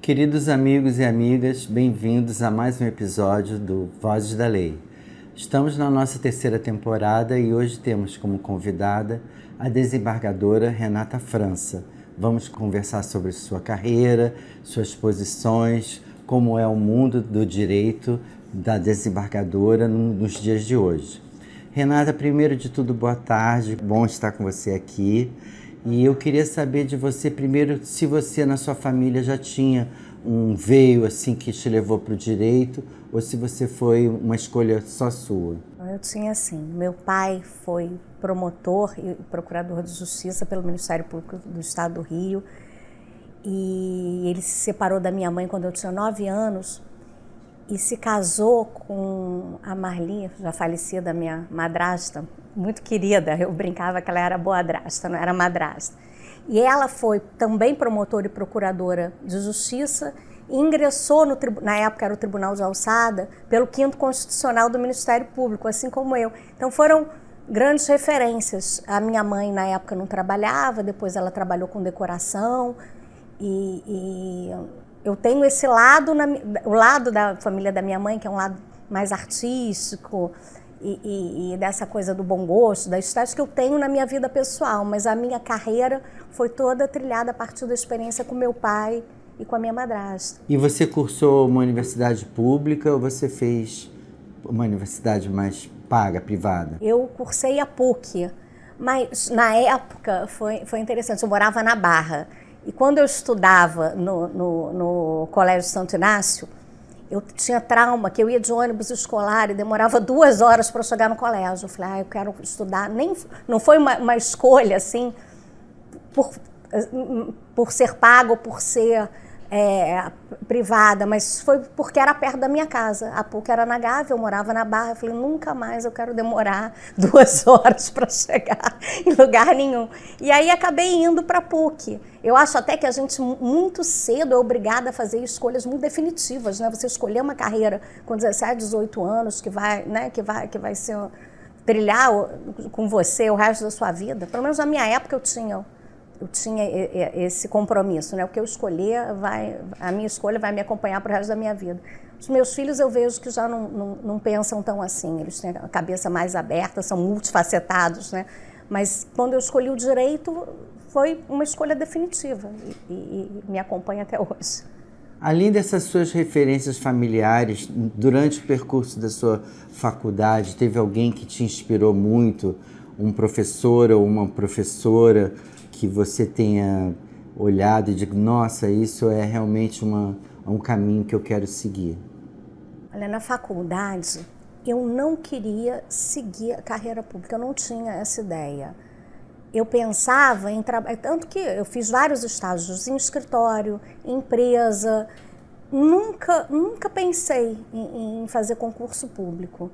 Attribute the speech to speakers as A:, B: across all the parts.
A: Queridos amigos e amigas, bem-vindos a mais um episódio do Vozes da Lei. Estamos na nossa terceira temporada e hoje temos como convidada a desembargadora Renata França. Vamos conversar sobre sua carreira, suas posições, como é o mundo do direito da desembargadora nos dias de hoje. Renata, primeiro de tudo, boa tarde, bom estar com você aqui. E eu queria saber de você primeiro se você na sua família já tinha um veio assim que te levou para o direito ou se você foi uma escolha só sua.
B: Eu tinha assim, meu pai foi promotor e procurador de justiça pelo Ministério Público do Estado do Rio e ele se separou da minha mãe quando eu tinha 9 anos e se casou com a Marli, já falecida, minha madrasta, muito querida. Eu brincava que ela era boadrasta, não era madrasta. E ela foi também promotora e procuradora de justiça e ingressou, na época era o Tribunal de Alçada, pelo 5º Constitucional do Ministério Público, assim como eu. Então foram grandes referências. A minha mãe na época não trabalhava, depois ela trabalhou com decoração e eu tenho esse lado, o lado da família da minha mãe, que é um lado mais artístico e dessa coisa do bom gosto, da estética que eu tenho na minha vida pessoal, mas a minha carreira foi toda trilhada a partir da experiência com meu pai e com a minha madrasta.
A: E você cursou uma universidade pública ou você fez uma universidade mais paga, privada?
B: Eu cursei a PUC, mas na época foi interessante, eu morava na Barra. E quando eu estudava no Colégio Santo Inácio, eu tinha trauma, que eu ia de ônibus escolar e demorava 2 horas para chegar no colégio. Eu falei, eu quero estudar. Não foi uma escolha, assim, por ser paga ou por ser privada, mas foi porque era perto da minha casa. A PUC era na Gávea, eu morava na Barra. Eu falei, nunca mais eu quero demorar 2 horas para chegar em lugar nenhum. E aí acabei indo para a PUC. Eu acho até que a gente muito cedo é obrigada a fazer escolhas muito definitivas, né? Você escolher uma carreira com 17, 18 anos que vai ser trilhar com você o resto da sua vida. Pelo menos na minha época eu tinha esse compromisso, né? O que eu escolher, a minha escolha vai me acompanhar para o resto da minha vida. Os meus filhos eu vejo que já não pensam tão assim, eles têm a cabeça mais aberta, são multifacetados, né? Mas quando eu escolhi o direito, foi uma escolha definitiva e me acompanha até hoje.
A: Além dessas suas referências familiares, durante o percurso da sua faculdade, teve alguém que te inspirou muito, um professor ou uma professora que você tenha olhado e digo, nossa, isso é realmente um caminho que eu quero seguir?
B: Olha, na faculdade, eu não queria seguir a carreira pública, eu não tinha essa ideia. Eu pensava em trabalhar, tanto que eu fiz vários estágios em escritório, em empresa, nunca pensei em fazer concurso público.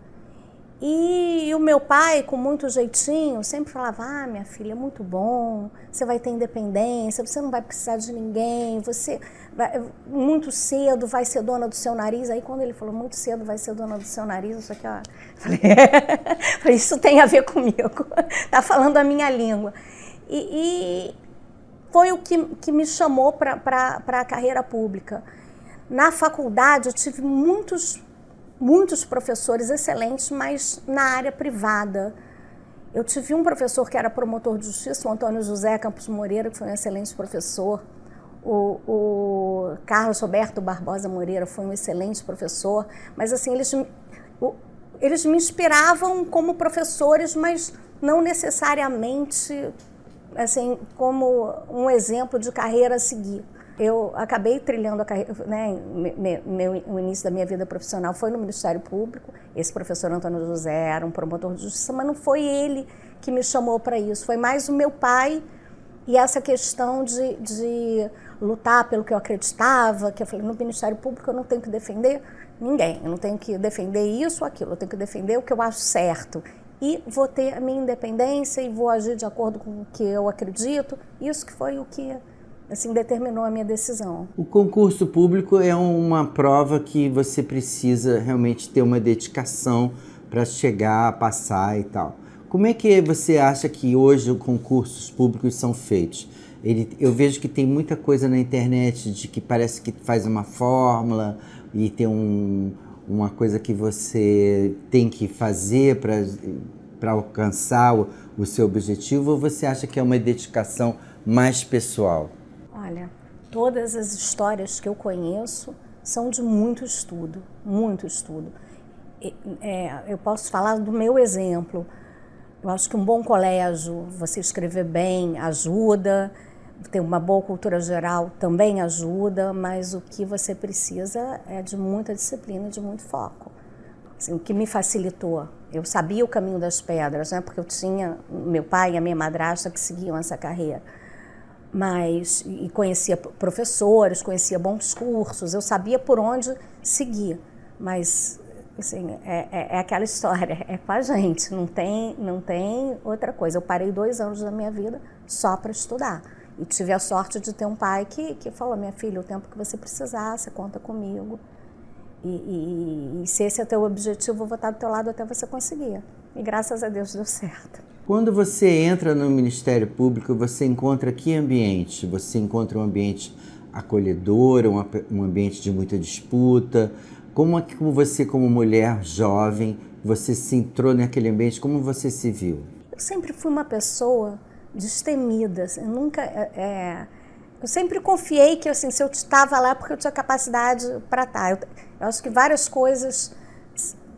B: E o meu pai, com muito jeitinho, sempre falava, minha filha, é muito bom, você vai ter independência, você não vai precisar de ninguém, você muito cedo vai ser dona do seu nariz. Aí quando ele falou, muito cedo vai ser dona do seu nariz, isso aqui, falei, isso tem a ver comigo, tá falando a minha língua. E foi o que me chamou para a carreira pública. Na faculdade eu tive muitos professores excelentes, mas na área privada. Eu tive um professor que era promotor de justiça, o Antônio José Campos Moreira, que foi um excelente professor. O Carlos Roberto Barbosa Moreira foi um excelente professor. Mas assim, eles me inspiravam como professores, mas não necessariamente assim, como um exemplo de carreira a seguir. Eu acabei trilhando a carreira, né, o início da minha vida profissional foi no Ministério Público. Esse professor Antônio José era um promotor de justiça, mas não foi ele que me chamou para isso. Foi mais o meu pai e essa questão de lutar pelo que eu acreditava, que eu falei, no Ministério Público eu não tenho que defender ninguém, eu não tenho que defender isso ou aquilo, eu tenho que defender o que eu acho certo. E vou ter a minha independência e vou agir de acordo com o que eu acredito. Isso que foi o que assim, determinou a minha decisão.
A: O concurso público é uma prova que você precisa realmente ter uma dedicação para chegar, passar e tal. Como é que você acha que hoje os concursos públicos são feitos? Eu vejo que tem muita coisa na internet de que parece que faz uma fórmula e tem uma coisa que você tem que fazer para alcançar o seu objetivo, ou você acha que é uma dedicação mais pessoal?
B: Olha, todas as histórias que eu conheço são de muito estudo, muito estudo. Eu posso falar do meu exemplo. Eu acho que um bom colégio, você escrever bem, ajuda, ter uma boa cultura geral também ajuda, mas o que você precisa é de muita disciplina, de muito foco. Assim, o que me facilitou, eu sabia o caminho das pedras, né, porque eu tinha meu pai e a minha madrasta que seguiam essa carreira, e conhecia professores, conhecia bons cursos, eu sabia por onde seguir, mas assim, é aquela história, é com a gente, não tem outra coisa. Eu parei 2 anos da minha vida só para estudar. E tive a sorte de ter um pai que falou: minha filha, o tempo que você precisar, você conta comigo. E se esse é teu objetivo, eu vou estar do teu lado até você conseguir. E graças a Deus deu certo.
A: Quando você entra no Ministério Público, você encontra que ambiente? Você encontra um ambiente acolhedor, um ambiente de muita disputa? Como você, como mulher jovem, você se entrou naquele ambiente? Como você se viu?
B: Eu sempre fui uma pessoa destemida, assim, eu sempre confiei que assim, se eu estava lá porque eu tinha capacidade para estar. Eu acho que várias coisas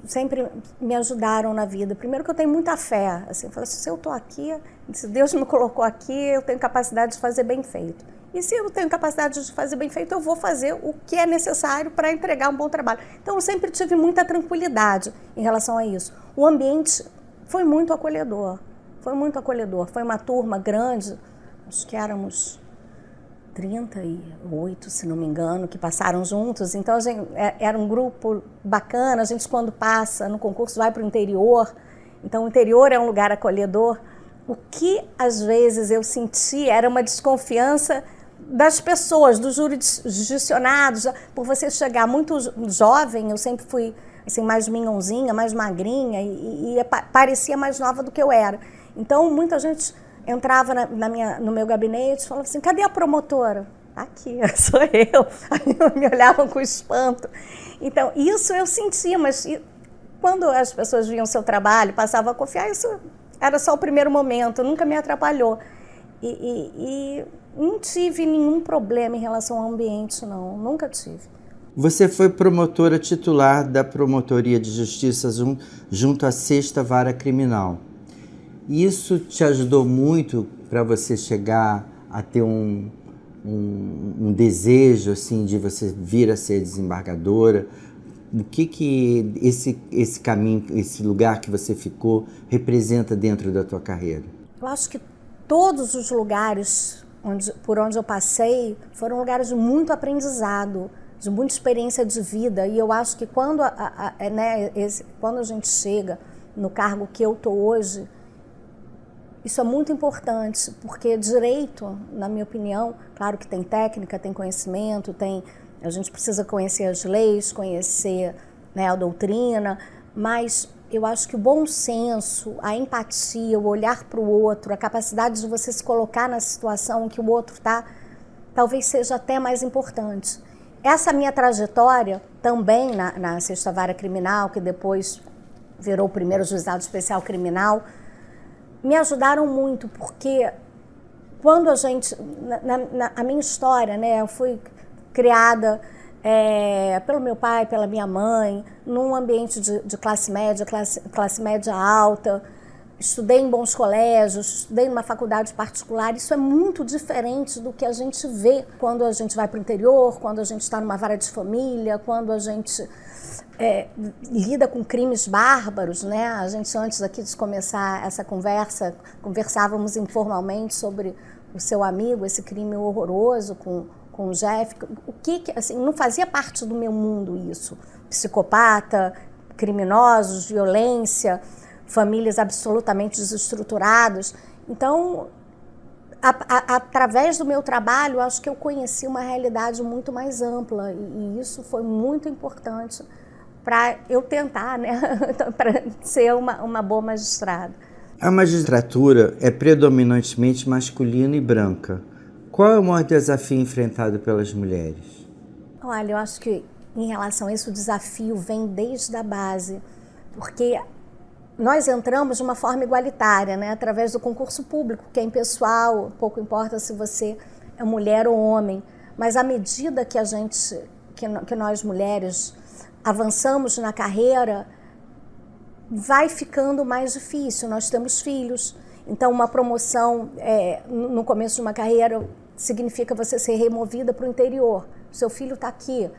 B: sempre me ajudaram na vida. Primeiro que eu tenho muita fé, assim, eu falo assim, se eu estou aqui, se Deus me colocou aqui, eu tenho capacidade de fazer bem feito. E se eu não tenho capacidade de fazer bem feito, eu vou fazer o que é necessário para entregar um bom trabalho. Então eu sempre tive muita tranquilidade em relação a isso. O ambiente foi muito acolhedor. Foi uma turma grande, acho que éramos 38, se não me engano, que passaram juntos. Então, a gente, era um grupo bacana. A gente, quando passa no concurso, vai para o interior. Então, o interior é um lugar acolhedor. O que, às vezes, eu senti era uma desconfiança das pessoas, dos jurisdicionados. Por você chegar muito jovem, eu sempre fui assim, mais minhonzinha, mais magrinha e parecia mais nova do que eu era. Então, muita gente entrava no meu gabinete e falava assim, cadê a promotora? Aqui, sou eu. Aí me olhavam com espanto. Então, isso eu sentia, mas quando as pessoas viam o seu trabalho, passavam a confiar, isso era só o primeiro momento, nunca me atrapalhou. E não tive nenhum problema em relação ao ambiente, não, nunca tive.
A: Você foi promotora titular da Promotoria de Justiça junto à 6ª Vara Criminal. Isso te ajudou muito para você chegar a ter um desejo assim, de você vir a ser desembargadora? O que esse caminho, esse lugar que você ficou, representa dentro da tua carreira?
B: Eu acho que todos os lugares por onde eu passei foram lugares de muito aprendizado, de muita experiência de vida. E eu acho que quando a gente chega no cargo que eu estou hoje, isso é muito importante, porque direito, na minha opinião, claro que tem técnica, tem conhecimento, a gente precisa conhecer as leis, conhecer, né, a doutrina, mas eu acho que o bom senso, a empatia, o olhar para o outro, a capacidade de você se colocar na situação em que o outro está, talvez seja até mais importante. Essa minha trajetória também na 6ª Vara Criminal, que depois virou o primeiro Juizado Especial Criminal, me ajudaram muito, porque quando a gente, a minha história, né, eu fui criada pelo meu pai, pela minha mãe, num ambiente de classe média alta, estudei em bons colégios, estudei numa faculdade particular. Isso é muito diferente do que a gente vê quando a gente vai para o interior, quando a gente está numa vara de família, quando a gente lida com crimes bárbaros, né? A gente, antes aqui de começar essa conversa, conversávamos informalmente sobre o seu amigo, esse crime horroroso com o Jeff. O que, assim, não fazia parte do meu mundo isso. Psicopata, criminosos, violência, famílias absolutamente desestruturadas. Então, através do meu trabalho, acho que eu conheci uma realidade muito mais ampla e isso foi muito importante para eu tentar, né, para ser uma boa magistrada.
A: A magistratura é predominantemente masculina e branca. Qual é o maior desafio enfrentado pelas mulheres?
B: Olha, eu acho que em relação a isso o desafio vem desde a base, porque nós entramos de uma forma igualitária, né? Através do concurso público, que é impessoal, pouco importa se você é mulher ou homem, mas à medida que que nós mulheres avançamos na carreira, vai ficando mais difícil. Nós temos filhos, então uma promoção no começo de uma carreira significa você ser removida para o interior. Seu filho está aqui.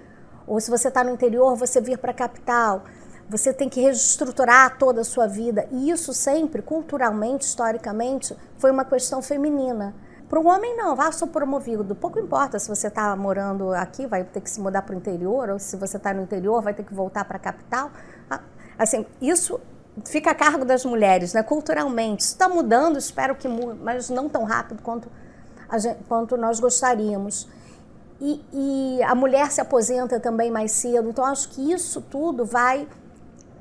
B: Ou se você está no interior, você vir para a capital. Você tem que reestruturar toda a sua vida. E isso sempre, culturalmente, historicamente, foi uma questão feminina. Para o homem, não. Sou promovido. Pouco importa se você está morando aqui, vai ter que se mudar para o interior, ou se você está no interior, vai ter que voltar para a capital. Assim, isso fica a cargo das mulheres, né? Culturalmente. Isso está mudando, espero que mude, mas não tão rápido quanto nós gostaríamos. E a mulher se aposenta também mais cedo, então acho que isso tudo vai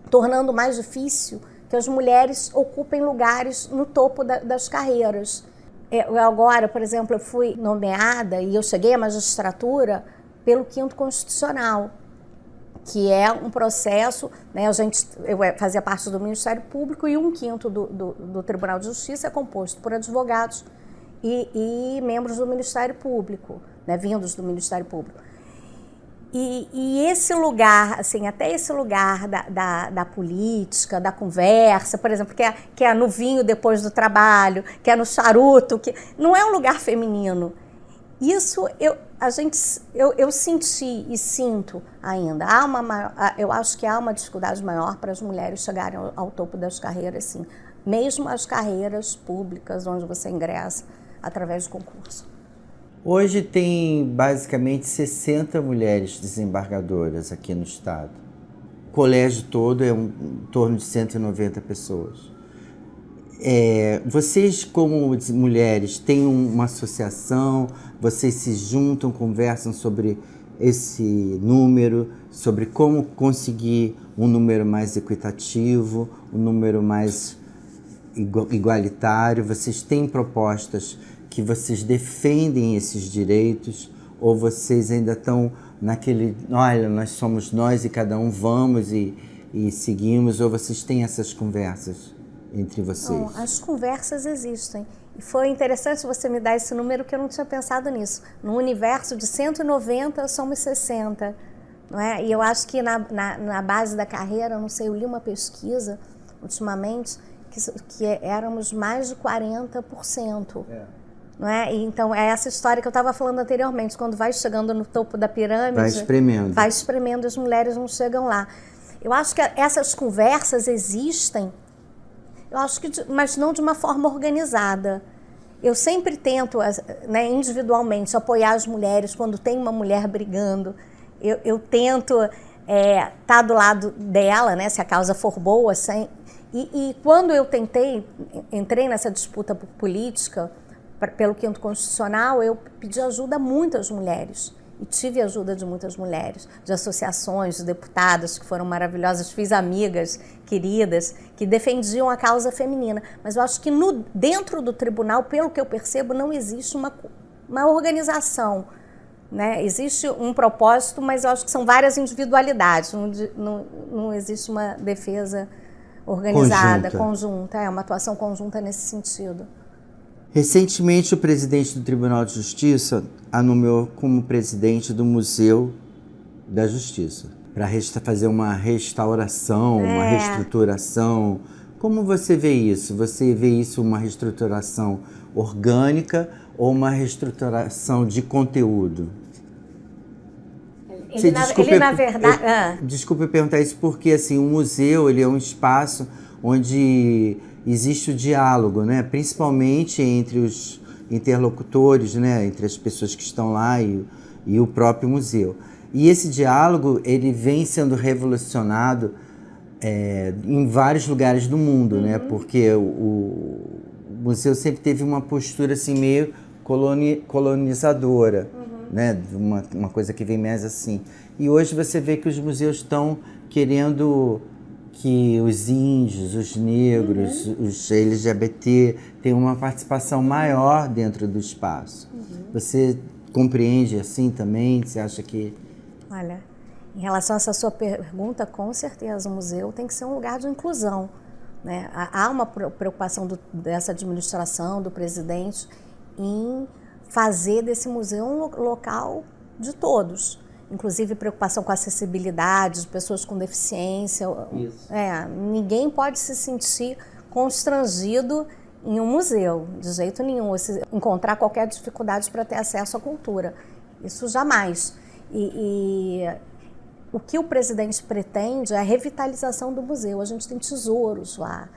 B: tornando mais difícil que as mulheres ocupem lugares no topo das carreiras. Agora, por exemplo, eu fui nomeada e eu cheguei à magistratura pelo 5º Constitucional, que é um processo, né, eu fazia parte do Ministério Público e 1/5 do Tribunal de Justiça é composto por advogados e membros do Ministério Público, né, vindos do Ministério Público. E esse lugar, assim, até esse lugar da política, da conversa, por exemplo, que é no vinho depois do trabalho, que é no charuto, que não é um lugar feminino. Isso eu senti e sinto ainda. Eu acho que há uma dificuldade maior para as mulheres chegarem ao topo das carreiras, sim. Mesmo as carreiras públicas, onde você ingressa através do concurso.
A: Hoje tem basicamente 60 mulheres desembargadoras aqui no estado. O colégio todo é em torno de 190 pessoas. Vocês, como mulheres, têm uma associação, vocês se juntam, conversam sobre esse número, sobre como conseguir um número mais equitativo, um número mais igualitário. Vocês têm propostas que vocês defendem esses direitos, ou vocês ainda estão naquele, olha, nós somos nós e cada um vamos e seguimos, ou vocês têm essas conversas entre vocês?
B: Não, as conversas existem. E foi interessante você me dar esse número, que eu não tinha pensado nisso. No universo de 190, somos 60. Não é? E eu acho que na base da carreira, não sei, eu li uma pesquisa ultimamente, que éramos mais de 40%. Não é? E então, é essa história que eu estava falando anteriormente, quando vai chegando no topo da pirâmide, vai espremendo, as mulheres não chegam lá. Eu acho que essas conversas existem, eu acho que, mas não de uma forma organizada. Eu sempre tento, né, individualmente, apoiar as mulheres quando tem uma mulher brigando. Eu tento estar do lado dela, né, se a causa for boa. E quando eu entrei nessa disputa política, pelo 5º Constitucional, eu pedi ajuda a muitas mulheres. E tive ajuda de muitas mulheres, de associações, de deputadas que foram maravilhosas. Fiz amigas queridas que defendiam a causa feminina. Mas eu acho que dentro do tribunal, pelo que eu percebo, não existe uma organização. Né? Existe um propósito, mas eu acho que são várias individualidades. Não existe uma defesa organizada, conjunta, uma atuação conjunta nesse sentido.
A: Recentemente, o presidente do Tribunal de Justiça a nomeou como presidente do Museu da Justiça, para fazer uma restauração, uma reestruturação. Como você vê isso? Você vê isso uma reestruturação orgânica ou uma reestruturação de conteúdo? Desculpe perguntar isso, porque assim, o museu ele é um espaço onde existe o diálogo, né? Principalmente entre os interlocutores, né? Entre as pessoas que estão lá e o próprio museu. E esse diálogo ele vem sendo revolucionado em vários lugares do mundo, né? Porque o museu sempre teve uma postura assim, meio colonizadora, né? Uma coisa que vem mais assim. E hoje você vê que os museus estão querendo que os índios, os negros, os LGBT têm uma participação maior dentro do espaço. Você compreende assim também? Você acha que...
B: Olha, em relação a essa sua pergunta, com certeza o museu tem que ser um lugar de inclusão, né? Há uma preocupação dessa administração, do presidente, em fazer desse museu um local de todos. Inclusive preocupação com a acessibilidade, de pessoas com deficiência.
A: Isso.
B: Ninguém pode se sentir constrangido em um museu, de jeito nenhum, ou encontrar qualquer dificuldade para ter acesso à cultura. Isso jamais. E o que o presidente pretende é a revitalização do museu. A gente tem tesouros lá,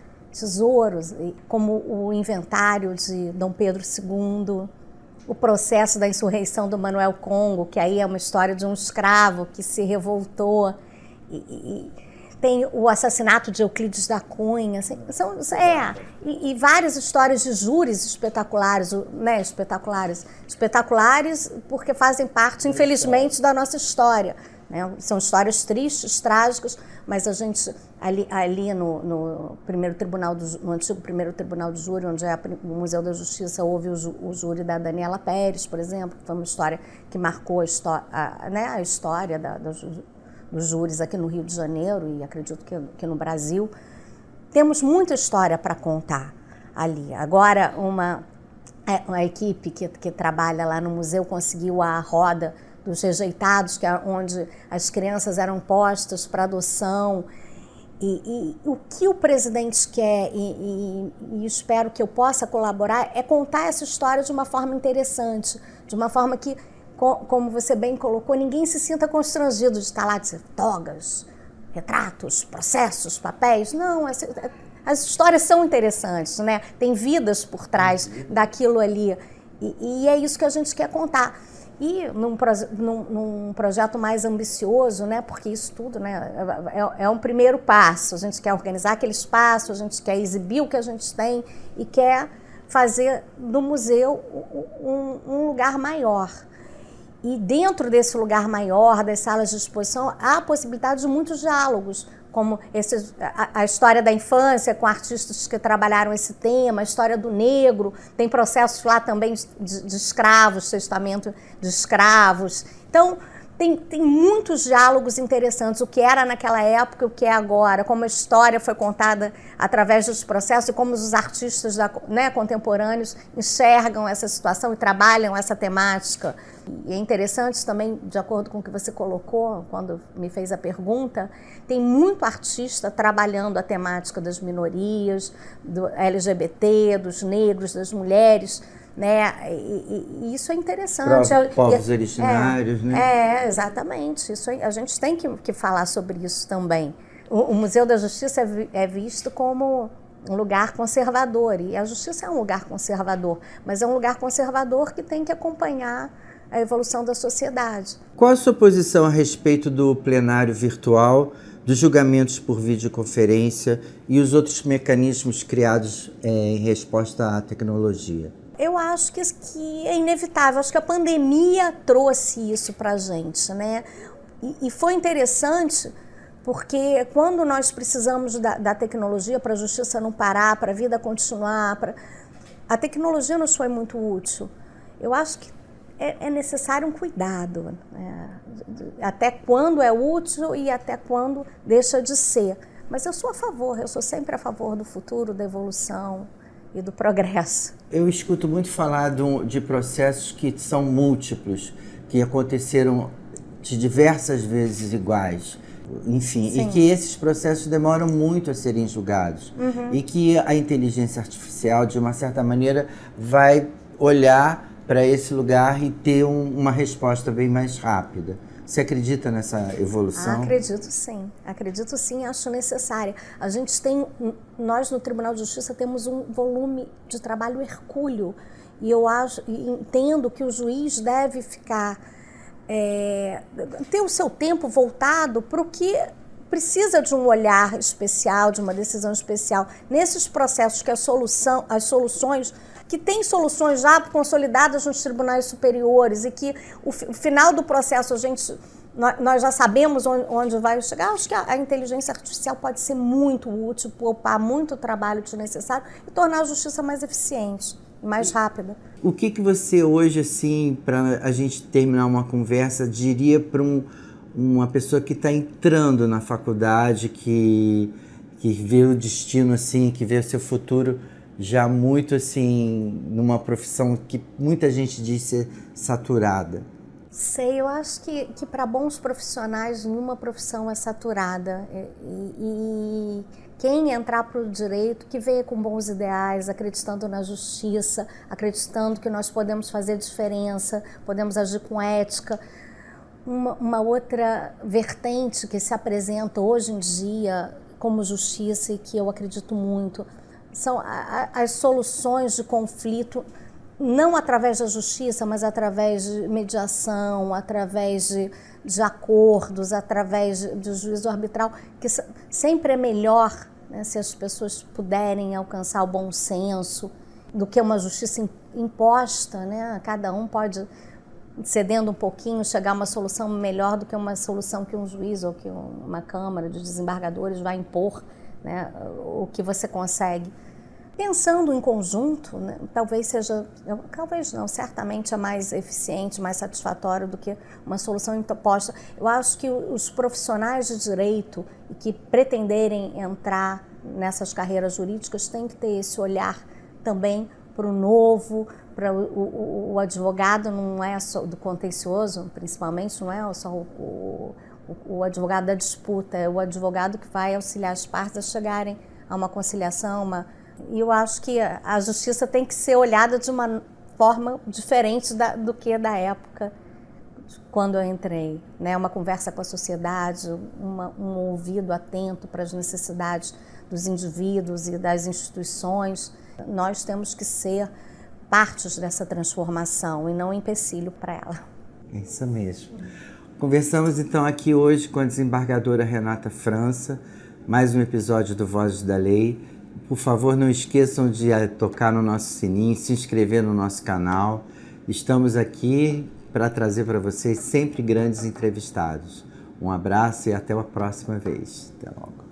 B: como o inventário de Dom Pedro II, o processo da insurreição do Manuel Congo, que aí é uma história de um escravo que se revoltou, e tem o assassinato de Euclides da Cunha, assim, e várias histórias de júris espetaculares, né, espetaculares porque fazem parte, infelizmente, da nossa história, né? São histórias tristes, trágicas, mas a gente, ali no primeiro tribunal, no antigo primeiro tribunal de júri, onde é o Museu da Justiça, houve o júri da Daniela Pérez, por exemplo, que foi uma história que marcou a história dos júris aqui no Rio de Janeiro e acredito que no Brasil. Temos muita história para contar ali. Agora, uma equipe que trabalha lá no museu conseguiu a roda dos rejeitados, que é onde as crianças eram postas para adoção. E o que o presidente quer, e espero que eu possa colaborar, é contar essa história de uma forma interessante, de uma forma que, como você bem colocou, ninguém se sinta constrangido de estar lá, de dizer togas, retratos, processos, papéis. Não, as histórias são interessantes, né? Tem vidas por trás daquilo ali. E é isso que a gente quer contar. E num projeto mais ambicioso, né, porque isso tudo, né, é um primeiro passo. A gente quer organizar aquele espaço, a gente quer exibir o que a gente tem e quer fazer do museu um lugar maior. E dentro desse lugar maior, das salas de exposição, há a possibilidade de muitos diálogos, como a história da infância com artistas que trabalharam esse tema, a história do negro, tem processos lá também de escravos, testamento de escravos. Então, tem muitos diálogos interessantes, o que era naquela época e o que é agora, como a história foi contada através dos processos e como os artistas contemporâneos enxergam essa situação e trabalham essa temática. E é interessante também, de acordo com o que você colocou, quando me fez a pergunta, tem muito artista trabalhando a temática das minorias, do LGBT, dos negros, das mulheres, né? E isso é interessante.
A: Povos originários, né?
B: Exatamente. Isso a gente tem que falar sobre isso também. O Museu da Justiça é visto como um lugar conservador, e a Justiça é um lugar conservador, mas é um lugar conservador que tem que acompanhar a evolução da sociedade.
A: Qual a sua posição a respeito do plenário virtual, dos julgamentos por videoconferência e os outros mecanismos criados em resposta à tecnologia?
B: Eu acho que é inevitável. Acho que a pandemia trouxe isso para a gente, né? E foi interessante porque quando nós precisamos da tecnologia para a justiça não parar, para a vida continuar, a tecnologia nos foi muito útil. Eu acho que é necessário um cuidado, né? Até quando é útil e até quando deixa de ser. Mas eu sou sempre a favor do futuro, da evolução e do progresso.
A: Eu escuto muito falar de processos que são múltiplos, que aconteceram de diversas vezes iguais, enfim,
B: Sim.
A: E que esses processos demoram muito a serem julgados. E que a inteligência artificial, de uma certa maneira, vai olhar para esse lugar e ter uma resposta bem mais rápida. Você acredita nessa evolução?
B: Acredito sim, acho necessária. Nós no Tribunal de Justiça temos um volume de trabalho hercúleo, e entendo que o juiz deve ter o seu tempo voltado para o que precisa de um olhar especial, de uma decisão especial. Nesses processos que as soluções que tem soluções já consolidadas nos tribunais superiores e que o final do processo a gente nós já sabemos onde vai chegar. Acho que a inteligência artificial pode ser muito útil, poupar muito trabalho desnecessário e tornar a justiça mais eficiente, mais rápida.
A: O que você hoje, assim, para a gente terminar uma conversa, diria para uma pessoa que está entrando na faculdade, que vê o destino, assim, que vê o seu futuro já muito, assim, numa profissão que muita gente diz ser saturada?
B: Sei, eu acho que para bons profissionais nenhuma profissão é saturada. E quem entrar para o direito, que venha com bons ideais, acreditando na justiça, acreditando que nós podemos fazer diferença, podemos agir com ética. Uma outra vertente que se apresenta hoje em dia como justiça e que eu acredito muito são as soluções de conflito, não através da justiça, mas através de mediação, através de acordos, através de juízo arbitral, que sempre é melhor, né, se as pessoas puderem alcançar o bom senso, do que uma justiça imposta, né? Cada um pode, cedendo um pouquinho, chegar a uma solução melhor do que uma solução que um juiz ou que uma câmara de desembargadores vai impor, né, o que você consegue. Pensando em conjunto, né, talvez não, certamente é mais eficiente, mais satisfatório do que uma solução imposta. Eu acho que os profissionais de direito que pretenderem entrar nessas carreiras jurídicas têm que ter esse olhar também para o novo, para o advogado não é só do contencioso, principalmente, não é só o advogado da disputa, é o advogado que vai auxiliar as partes a chegarem a uma conciliação, E eu acho que a justiça tem que ser olhada de uma forma diferente do que da época quando eu entrei, né? Uma conversa com a sociedade, um ouvido atento para as necessidades dos indivíduos e das instituições. Nós temos que ser partes dessa transformação e não empecilho para ela.
A: É isso mesmo. Conversamos então aqui hoje com a desembargadora Renata França, mais um episódio do Vozes da Lei. Por favor, não esqueçam de tocar no nosso sininho, se inscrever no nosso canal. Estamos aqui para trazer para vocês sempre grandes entrevistados. Um abraço e até a próxima vez. Até logo.